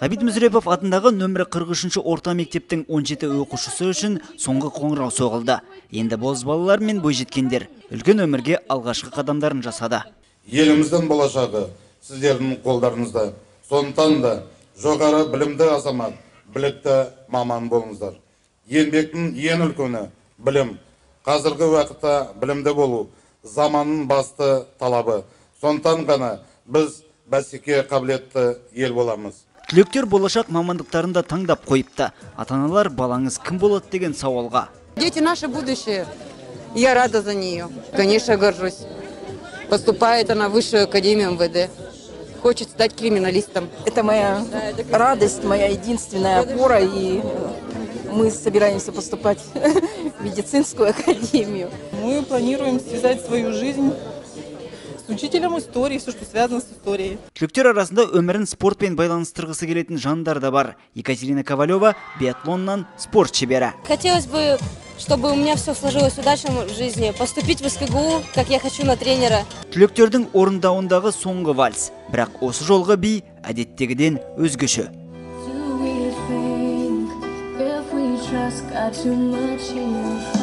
Ғабит Мүсірепов атындағы нөмірі 43-ші орта мектептің 17 оқушысы үшін соңғы қоңырау соғылды. Енді бозбалалар мен бойжеткендер үлкен өмірге алғашқы қадамдарын жасады. Еліміздің болашағы сіздердің қолдарыңызда. Сондықтан да жоғары білімді азамат, білікті маман болыңыздар. Еңбектің ең үлкені білім. Қазіргі уақытта білімді болу заманның басты талабы. Сондықтан ғана біз бәсекеге қабілетті ел боламыз. Түлектер болашақ мамандықтарында таңдап қойыпты. Ата-аналар балаңыз кім болады деген сауалға. Дети наше будущее. Я рада за нее. Конечно, горжусь. Поступает она в высшую академию МВД. Хочет стать криминалистом. Это моя радость, моя единственная опора, и мы собираемся поступать в медицинскую академию. Мы планируем связать свою жизнь с учителем истории, все, что связано с историей. Түлектер арасында өмірін спортпен байланыстырғысы келетін жандар да бар. Екатерина Ковалева биатлоннан спорт шебері. Хотелось бы, чтобы у меня все сложилось удачно в жизни, поступить в СКГУ, как я хочу, на тренера. Түлектердің орындауындағы соңғы вальс, бірақ осы жолғы би әдеттегіден өзгеше. Just got too much in your